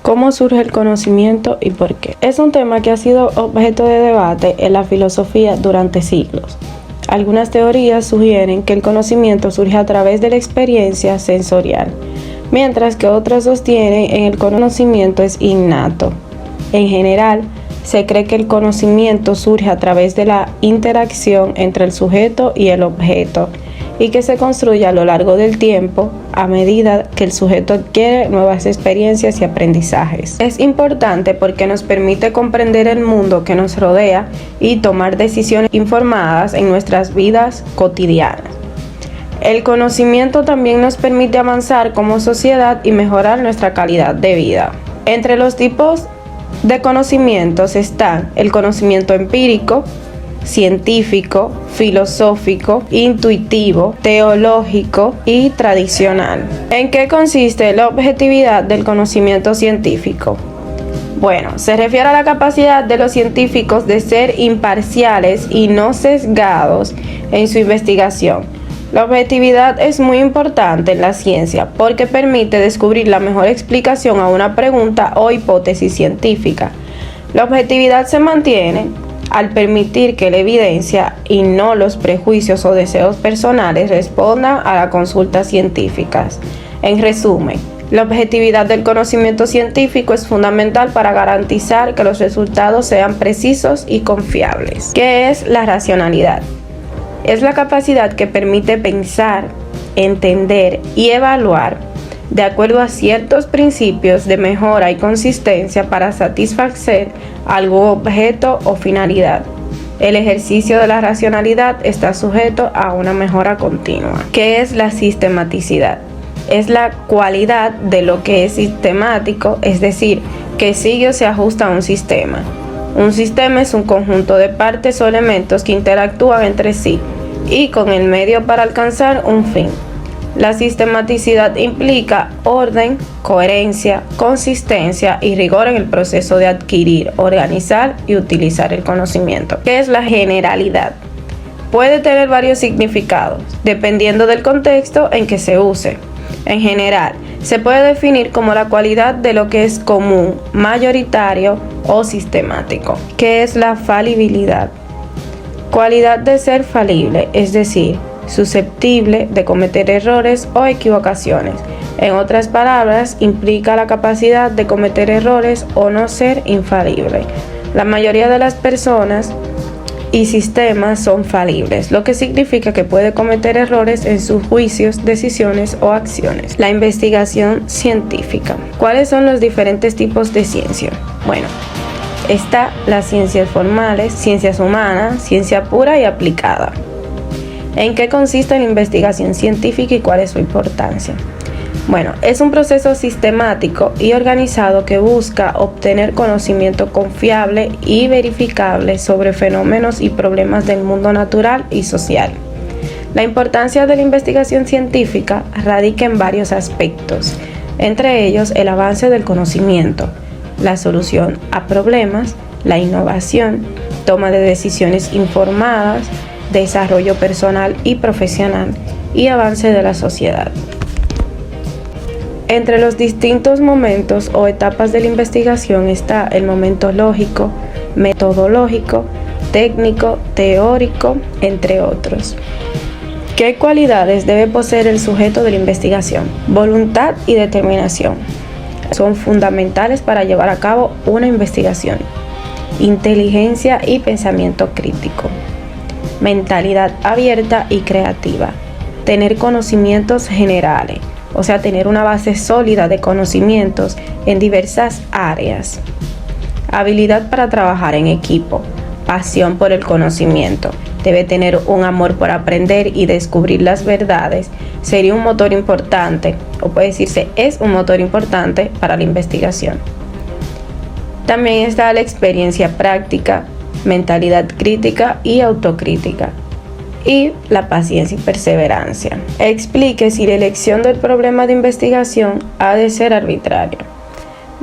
¿Cómo surge el conocimiento y por qué? Es un tema que ha sido objeto de debate en la filosofía durante siglos. Algunas teorías sugieren que el conocimiento surge a través de la experiencia sensorial, mientras que otras sostienen que el conocimiento es innato. En general, se cree que el conocimiento surge a través de la interacción entre el sujeto y el objeto, y que se construye a lo largo del tiempo a medida que el sujeto adquiere nuevas experiencias y aprendizajes. Es importante porque nos permite comprender el mundo que nos rodea y tomar decisiones informadas en nuestras vidas cotidianas. El conocimiento también nos permite avanzar como sociedad y mejorar nuestra calidad de vida. Entre los tipos de conocimientos están el conocimiento empírico, científico, filosófico, intuitivo, teológico y tradicional. ¿En qué consiste la objetividad del conocimiento científico? Bueno, se refiere a la capacidad de los científicos de ser imparciales y no sesgados en su investigación. La objetividad es muy importante en la ciencia porque permite descubrir la mejor explicación a una pregunta o hipótesis científica. La objetividad se mantiene al permitir que la evidencia y no los prejuicios o deseos personales respondan a las consultas científicas. En resumen, la objetividad del conocimiento científico es fundamental para garantizar que los resultados sean precisos y confiables. ¿Qué es la racionalidad? Es la capacidad que permite pensar, entender y evaluar de acuerdo a ciertos principios de mejora y consistencia para satisfacer algún objeto o finalidad. El ejercicio de la racionalidad está sujeto a una mejora continua. ¿Qué es la sistematicidad? Es la cualidad de lo que es sistemático, es decir, que sigue o se ajusta a un sistema. Un sistema es un conjunto de partes o elementos que interactúan entre sí y con el medio para alcanzar un fin. La sistematicidad implica orden, coherencia, consistencia y rigor en el proceso de adquirir, organizar y utilizar el conocimiento. ¿Qué es la generalidad? Puede tener varios significados, dependiendo del contexto en que se use. En general, se puede definir como la cualidad de lo que es común, mayoritario o sistemático. ¿Qué es la falibilidad? Cualidad de ser falible, es decir, susceptible de cometer errores o equivocaciones. En otras palabras, implica la capacidad de cometer errores o no ser infalible. La mayoría de las personas y sistemas son falibles, lo que significa que puede cometer errores en sus juicios, decisiones o acciones. La investigación científica. ¿Cuáles son los diferentes tipos de ciencia? Bueno, está las ciencias formales, ciencias humanas, ciencia pura y aplicada. ¿En qué consiste la investigación científica y cuál es su importancia? Bueno, es un proceso sistemático y organizado que busca obtener conocimiento confiable y verificable sobre fenómenos y problemas del mundo natural y social. La importancia de la investigación científica radica en varios aspectos, entre ellos el avance del conocimiento, la solución a problemas, la innovación, toma de decisiones informadas, desarrollo personal y profesional y avance de la sociedad. Entre los distintos momentos o etapas de la investigación está el momento lógico, metodológico, técnico, teórico, entre otros. ¿Qué cualidades debe poseer el sujeto de la investigación? Voluntad y determinación son fundamentales para llevar a cabo una investigación. Inteligencia y pensamiento crítico. Mentalidad abierta y creativa. Tener conocimientos generales, o sea, tener una base sólida de conocimientos en diversas áreas. Habilidad para trabajar en equipo. Pasión por el conocimiento. Debe tener un amor por aprender y descubrir las verdades. Sería un motor importante, o puede decirse es un motor importante para la investigación. También está la experiencia práctica, mentalidad crítica y autocrítica. Y la paciencia y perseverancia. Explique si la elección del problema de investigación ha de ser arbitraria.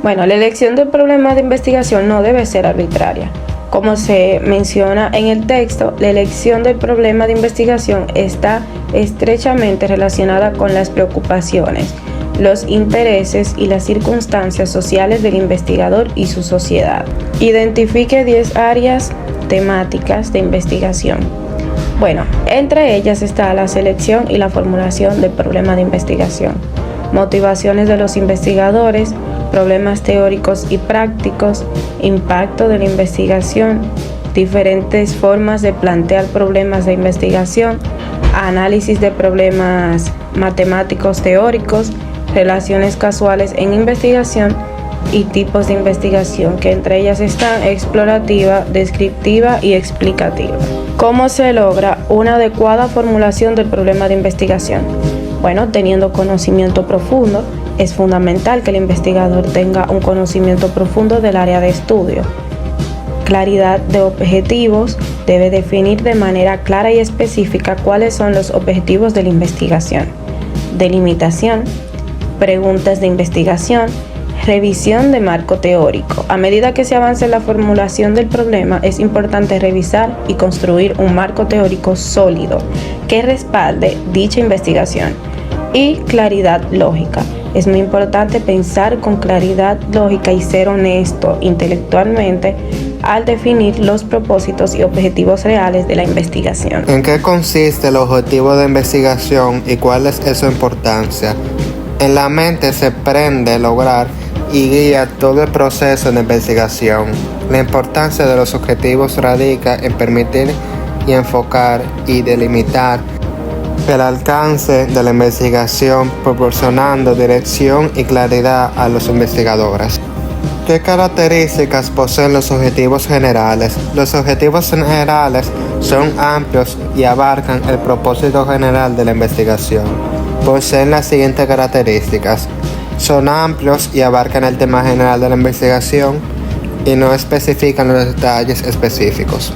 Bueno, la elección del problema de investigación no debe ser arbitraria. Como se menciona en el texto, la elección del problema de investigación está estrechamente relacionada con las preocupaciones, los intereses y las circunstancias sociales del investigador y su sociedad. Identifique 10 áreas temáticas de investigación. Bueno, entre ellas está la selección y la formulación del problema de investigación, motivaciones de los investigadores, problemas teóricos y prácticos, impacto de la investigación, diferentes formas de plantear problemas de investigación, análisis de problemas matemáticos teóricos, relaciones causales en investigación y tipos de investigación, que entre ellas están explorativa, descriptiva y explicativa. ¿Cómo se logra una adecuada formulación del problema de investigación? Bueno, teniendo conocimiento profundo. Es fundamental que el investigador tenga un conocimiento profundo del área de estudio. Claridad de objetivos. Debe definir de manera clara y específica cuáles son los objetivos de la investigación. Delimitación. Preguntas de investigación. Revisión de marco teórico. A medida que se avance en la formulación del problema, es importante revisar y construir un marco teórico sólido que respalde dicha investigación. Y claridad lógica. Es muy importante pensar con claridad lógica y ser honesto intelectualmente al definir los propósitos y objetivos reales de la investigación. ¿En qué consiste el objetivo de investigación y cuál es su importancia? En la mente se pretende lograr y guía todo el proceso de investigación. La importancia de los objetivos radica en permitir y enfocar y delimitar el alcance de la investigación, proporcionando dirección y claridad a los investigadores. ¿Qué características poseen los objetivos generales? Los objetivos generales son amplios y abarcan el propósito general de la investigación. Poseen las siguientes características. Son amplios y abarcan el tema general de la investigación y no especifican los detalles específicos.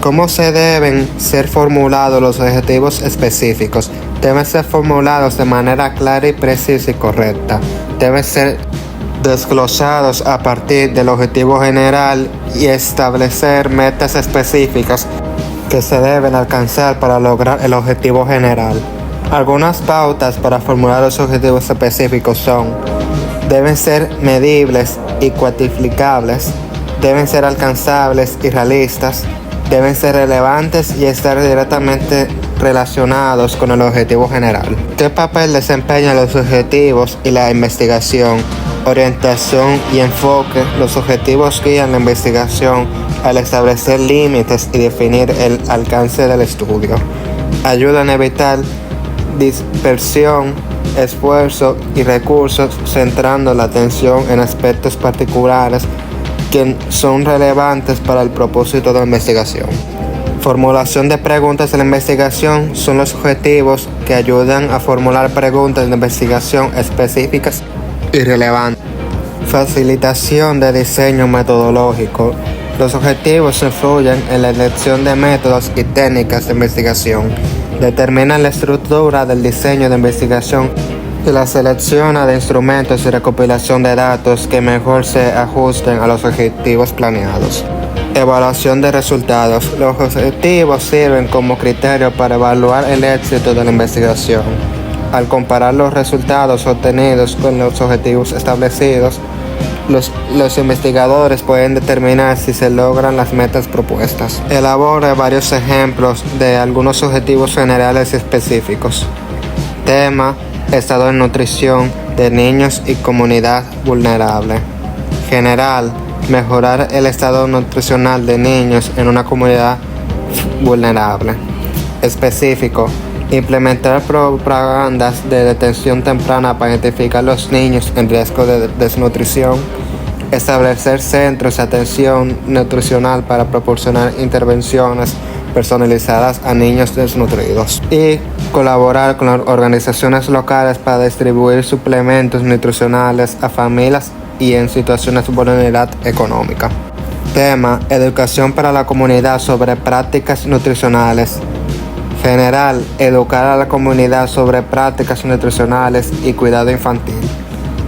¿Cómo se deben ser formulados los objetivos específicos? Deben ser formulados de manera clara y precisa y correcta. Deben ser desglosados a partir del objetivo general y establecer metas específicas que se deben alcanzar para lograr el objetivo general. Algunas pautas para formular los objetivos específicos son: deben ser medibles y cuantificables, deben ser alcanzables y realistas, deben ser relevantes y estar directamente relacionados con el objetivo general. ¿Qué papel desempeñan los objetivos y la investigación? Orientación y enfoque. Los objetivos guían la investigación al establecer límites y definir el alcance del estudio. Ayudan a evitar dispersión, esfuerzo y recursos, centrando la atención en aspectos particulares que son relevantes para el propósito de la investigación. Formulación de preguntas de la investigación son los objetivos que ayudan a formular preguntas de investigación específicas y relevantes. Facilitación de diseño metodológico. Los objetivos influyen en la elección de métodos y técnicas de investigación. Determinan la estructura del diseño de investigación y la selección de instrumentos y recopilación de datos que mejor se ajusten a los objetivos planeados. Evaluación de resultados. Los objetivos sirven como criterio para evaluar el éxito de la investigación. Al comparar los resultados obtenidos con los objetivos establecidos, los investigadores pueden determinar si se logran las metas propuestas. Elabora varios ejemplos de algunos objetivos generales y específicos. Tema: estado de nutrición de niños y comunidad vulnerable. General: mejorar el estado nutricional de niños en una comunidad vulnerable. Específico: implementar propagandas de detención temprana para identificar los niños en riesgo de desnutrición. Establecer centros de atención nutricional para proporcionar intervenciones personalizadas a niños desnutridos. Y colaborar con las organizaciones locales para distribuir suplementos nutricionales a familias y en situaciones de vulnerabilidad económica. Tema: educación para la comunidad sobre prácticas nutricionales. General: educar a la comunidad sobre prácticas nutricionales y cuidado infantil.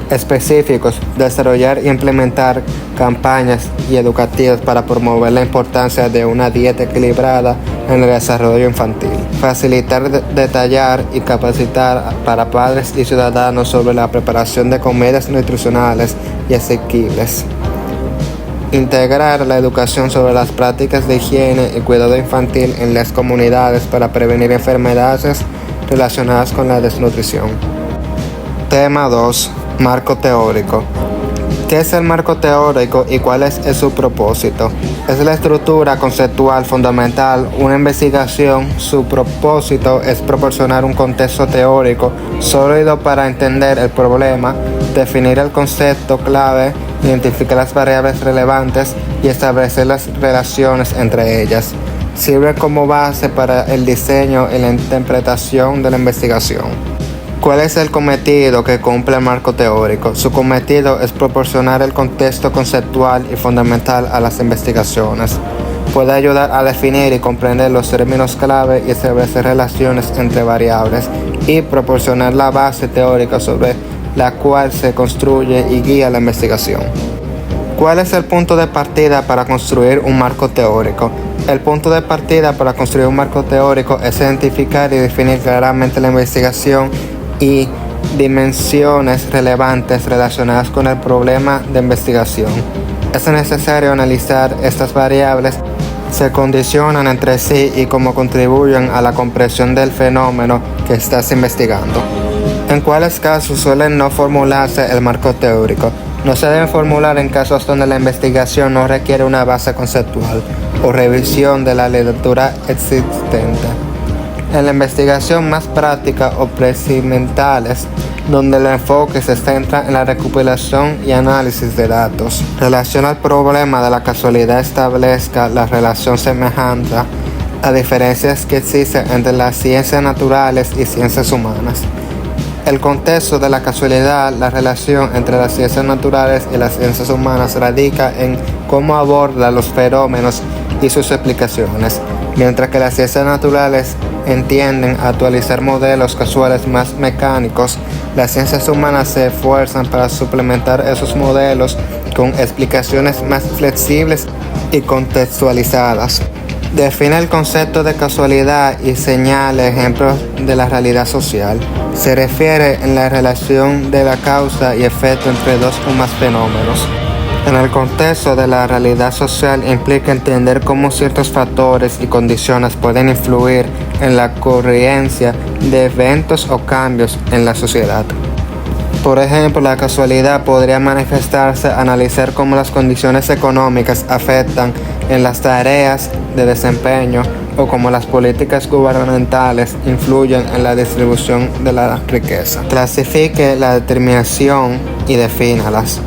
específicos, desarrollar y implementar campañas y educativas para promover la importancia de una dieta equilibrada en el desarrollo infantil, facilitar, detallar y capacitar para padres y ciudadanos sobre la preparación de comidas nutricionales y asequibles, integrar la educación sobre las prácticas de higiene y cuidado infantil en las comunidades para prevenir enfermedades relacionadas con la desnutrición. Tema 2. Marco teórico. ¿Qué es el marco teórico y cuál es su propósito? Es la estructura conceptual fundamental, una investigación. Su propósito es proporcionar un contexto teórico sólido para entender el problema, definir el concepto clave, identificar las variables relevantes y establecer las relaciones entre ellas. Sirve como base para el diseño y la interpretación de la investigación. ¿Cuál es el cometido que cumple el marco teórico? Su cometido es proporcionar el contexto conceptual y fundamental a las investigaciones. Puede ayudar a definir y comprender los términos clave y establecer relaciones entre variables y proporcionar la base teórica sobre la cual se construye y guía la investigación. ¿Cuál es el punto de partida para construir un marco teórico? El punto de partida para construir un marco teórico es identificar y definir claramente la investigación y dimensiones relevantes relacionadas con el problema de investigación. Es necesario analizar estas variables, se condicionan entre sí y cómo contribuyen a la comprensión del fenómeno que estás investigando. En cuáles casos suelen no formularse el marco teórico. No se deben formular en casos donde la investigación no requiere una base conceptual o revisión de la literatura existente. En la investigación más práctica o procedimentales, donde el enfoque se centra en la recopilación y análisis de datos, relaciona el problema de la casualidad, establezca la relación semejante a diferencias que existen entre las ciencias naturales y ciencias humanas. El contexto de la casualidad, la relación entre las ciencias naturales y las ciencias humanas radica en cómo aborda los fenómenos y sus explicaciones, mientras que las ciencias naturales entienden a actualizar modelos casuales más mecánicos. Las ciencias humanas se esfuerzan para suplementar esos modelos con explicaciones más flexibles y contextualizadas. Define el concepto de casualidad y señala ejemplos de la realidad social. Se refiere en la relación de la causa y efecto entre dos o más fenómenos. En el contexto de la realidad social implica entender cómo ciertos factores y condiciones pueden influir en la ocurrencia de eventos o cambios en la sociedad. Por ejemplo, la casualidad podría manifestarse al analizar cómo las condiciones económicas afectan en las tareas de desempeño o cómo las políticas gubernamentales influyen en la distribución de la riqueza. Clasifique la determinación y defínalas.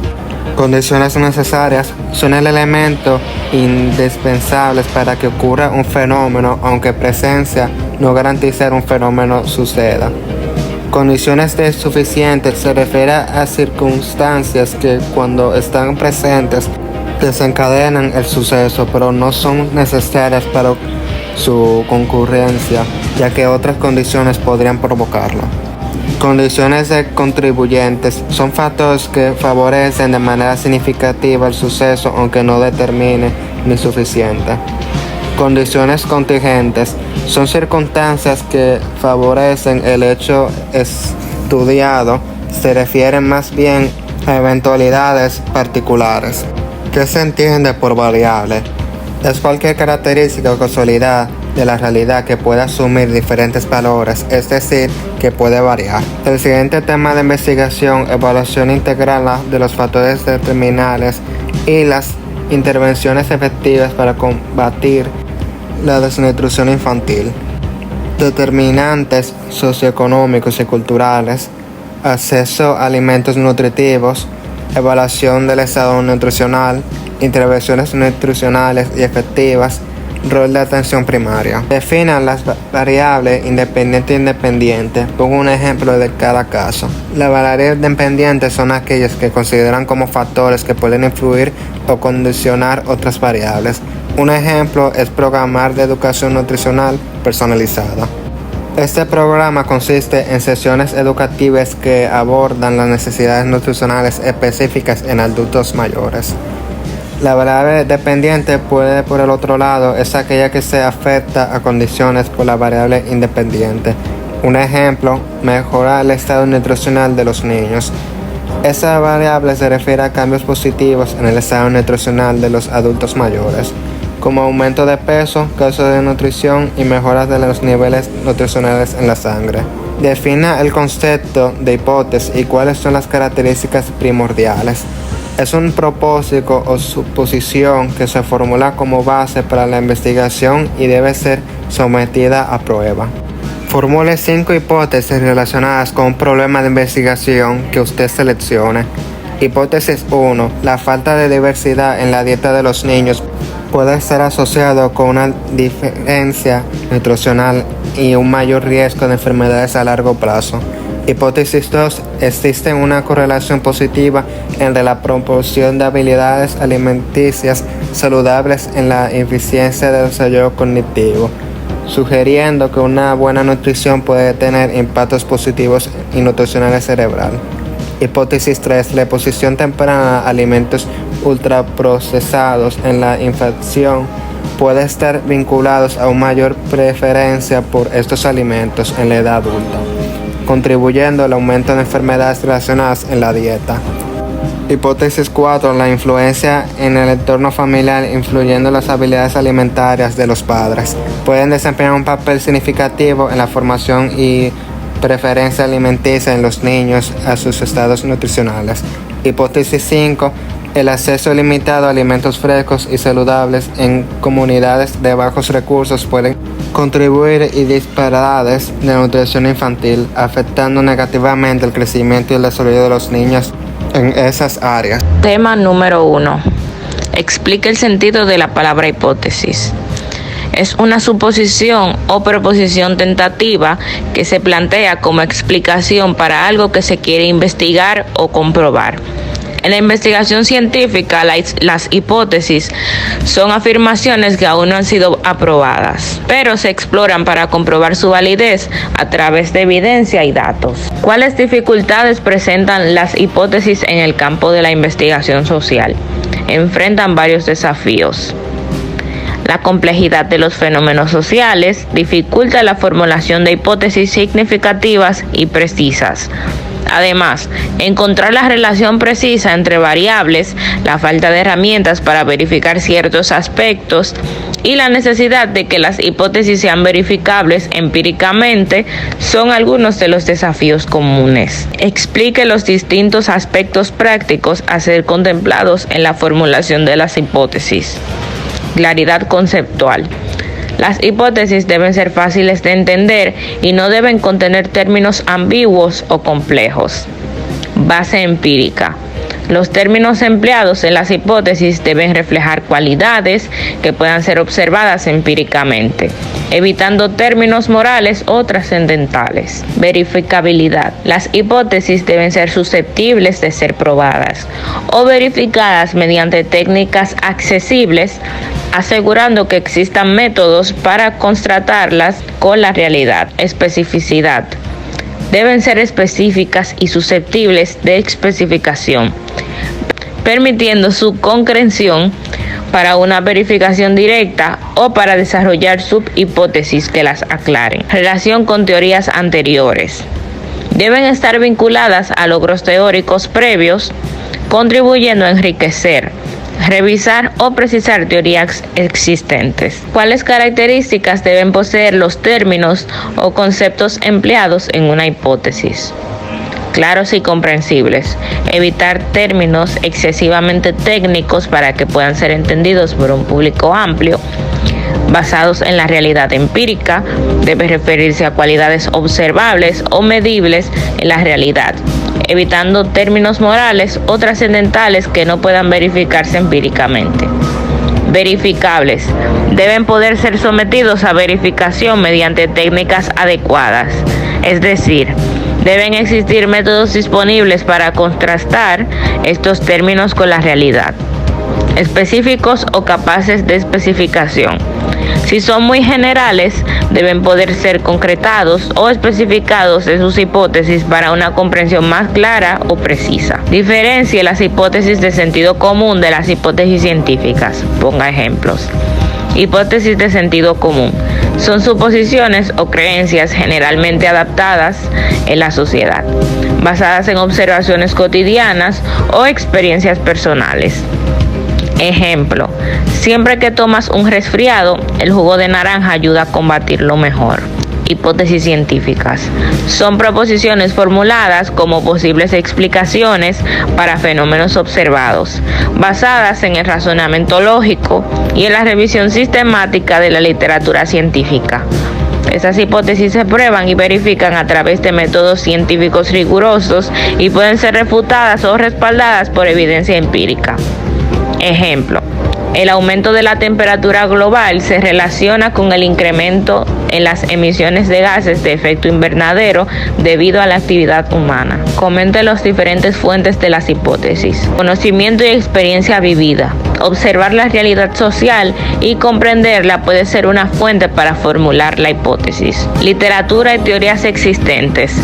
Condiciones necesarias son el elemento indispensable para que ocurra un fenómeno, aunque presencia no garantizar un fenómeno suceda. Condiciones suficientes se refiere a circunstancias que, cuando están presentes, desencadenan el suceso, pero no son necesarias para su concurrencia, ya que otras condiciones podrían provocarla. Condiciones de contribuyentes son factores que favorecen de manera significativa el suceso, aunque no determine ni suficiente. Condiciones contingentes son circunstancias que favorecen el hecho estudiado, se refieren más bien a eventualidades particulares. ¿Qué se entiende por variable? Es cualquier característica o casualidad de la realidad que puede asumir diferentes valores, es decir, que puede variar. El siguiente tema de investigación: evaluación integral de los factores determinantes y las intervenciones efectivas para combatir la desnutrición infantil. Determinantes socioeconómicos y culturales, acceso a alimentos nutritivos, evaluación del estado nutricional, intervenciones nutricionales y efectivas, rol de atención primaria. Definan las variables independiente e independiente. Pongo un ejemplo de cada caso. Las variables dependientes son aquellas que consideran como factores que pueden influir o condicionar otras variables. Un ejemplo es programar de educación nutricional personalizada. Este programa consiste en sesiones educativas que abordan las necesidades nutricionales específicas en adultos mayores. La variable dependiente puede, por el otro lado, es aquella que se afecta a condiciones por la variable independiente. Un ejemplo, mejorar el estado nutricional de los niños. Esta variable se refiere a cambios positivos en el estado nutricional de los adultos mayores, como aumento de peso, causa de nutrición y mejoras de los niveles nutricionales en la sangre. Defina el concepto de hipótesis y cuáles son las características primordiales. Es un propósito o suposición que se formula como base para la investigación y debe ser sometida a prueba. Formule 5 hipótesis relacionadas con un problema de investigación que usted seleccione. Hipótesis 1. La falta de diversidad en la dieta de los niños puede estar asociado con una diferencia nutricional y un mayor riesgo de enfermedades a largo plazo. Hipótesis 2. Existe una correlación positiva entre la proporción de habilidades alimenticias saludables en la eficiencia del desarrollo cognitivo, sugiriendo que una buena nutrición puede tener impactos positivos y nutricionales cerebral. Hipótesis 3. La exposición temprana a alimentos ultraprocesados en la infancia puede estar vinculados a una mayor preferencia por estos alimentos en la edad adulta, contribuyendo al aumento de enfermedades relacionadas en la dieta. Hipótesis 4. La influencia en el entorno familiar influyendo en las habilidades alimentarias de los padres pueden desempeñar un papel significativo en la formación y preferencia alimenticia en los niños a sus estados nutricionales. Hipótesis 5. El acceso limitado a alimentos frescos y saludables en comunidades de bajos recursos pueden contribuir a disparidades de nutrición infantil, afectando negativamente el crecimiento y el desarrollo de los niños en esas áreas. Tema número 1. Explica el sentido de la palabra hipótesis. Es una suposición o proposición tentativa que se plantea como explicación para algo que se quiere investigar o comprobar. En la investigación científica, las hipótesis son afirmaciones que aún no han sido aprobadas, pero se exploran para comprobar su validez a través de evidencia y datos. ¿Cuáles dificultades presentan las hipótesis en el campo de la investigación social? Enfrentan varios desafíos. La complejidad de los fenómenos sociales dificulta la formulación de hipótesis significativas y precisas. Además, encontrar la relación precisa entre variables, la falta de herramientas para verificar ciertos aspectos y la necesidad de que las hipótesis sean verificables empíricamente son algunos de los desafíos comunes. Explique los distintos aspectos prácticos a ser contemplados en la formulación de las hipótesis. Claridad conceptual. Las hipótesis deben ser fáciles de entender y no deben contener términos ambiguos o complejos. Base empírica. Los términos empleados en las hipótesis deben reflejar cualidades que puedan ser observadas empíricamente, evitando términos morales o trascendentales. Verificabilidad. Las hipótesis deben ser susceptibles de ser probadas o verificadas mediante técnicas accesibles, asegurando que existan métodos para constatarlas con la realidad. Especificidad. Deben ser específicas y susceptibles de especificación, permitiendo su concreción para una verificación directa o para desarrollar subhipótesis que las aclaren. Relación con teorías anteriores. Deben estar vinculadas a logros teóricos previos, contribuyendo a enriquecer, revisar o precisar teorías existentes. ¿Cuáles características deben poseer los términos o conceptos empleados en una hipótesis? Claros y comprensibles. Evitar términos excesivamente técnicos para que puedan ser entendidos por un público amplio. Basados en la realidad empírica, debe referirse a cualidades observables o medibles en la realidad, evitando términos morales o trascendentales que no puedan verificarse empíricamente. Verificables. Deben poder ser sometidos a verificación mediante técnicas adecuadas, es decir, deben existir métodos disponibles para contrastar estos términos con la realidad. Específicos o capaces de especificación. Si son muy generales, deben poder ser concretados o especificados en sus hipótesis para una comprensión más clara o precisa. Diferencie las hipótesis de sentido común de las hipótesis científicas. Ponga ejemplos. Hipótesis de sentido común. Son suposiciones o creencias generalmente adaptadas en la sociedad, basadas en observaciones cotidianas o experiencias personales. Ejemplo, siempre que tomas un resfriado, el jugo de naranja ayuda a combatirlo mejor. Hipótesis científicas. Son proposiciones formuladas como posibles explicaciones para fenómenos observados, basadas en el razonamiento lógico y en la revisión sistemática de la literatura científica. Estas hipótesis se prueban y verifican a través de métodos científicos rigurosos y pueden ser refutadas o respaldadas por evidencia empírica. Ejemplo, el aumento de la temperatura global se relaciona con el incremento en las emisiones de gases de efecto invernadero debido a la actividad humana. Comente las diferentes fuentes de las hipótesis. Conocimiento y experiencia vivida. Observar la realidad social y comprenderla puede ser una fuente para formular la hipótesis. Literatura y teorías existentes.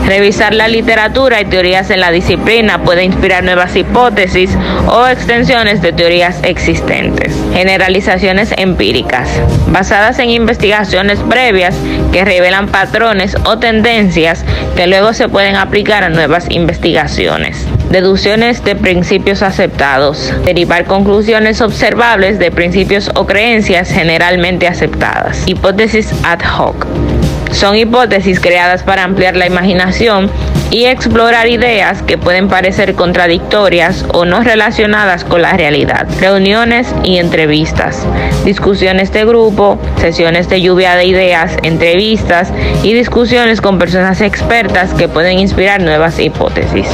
Revisar la literatura y teorías en la disciplina puede inspirar nuevas hipótesis o extensiones de teorías existentes. Generalizaciones empíricas, basadas en investigaciones previas que revelan patrones o tendencias que luego se pueden aplicar a nuevas investigaciones. Deducciones de principios aceptados, derivar conclusiones observables de principios o creencias generalmente aceptadas. Hipótesis ad hoc. Son hipótesis creadas para ampliar la imaginación y explorar ideas que pueden parecer contradictorias o no relacionadas con la realidad. Reuniones y entrevistas, discusiones de grupo, sesiones de lluvia de ideas, entrevistas y discusiones con personas expertas que pueden inspirar nuevas hipótesis.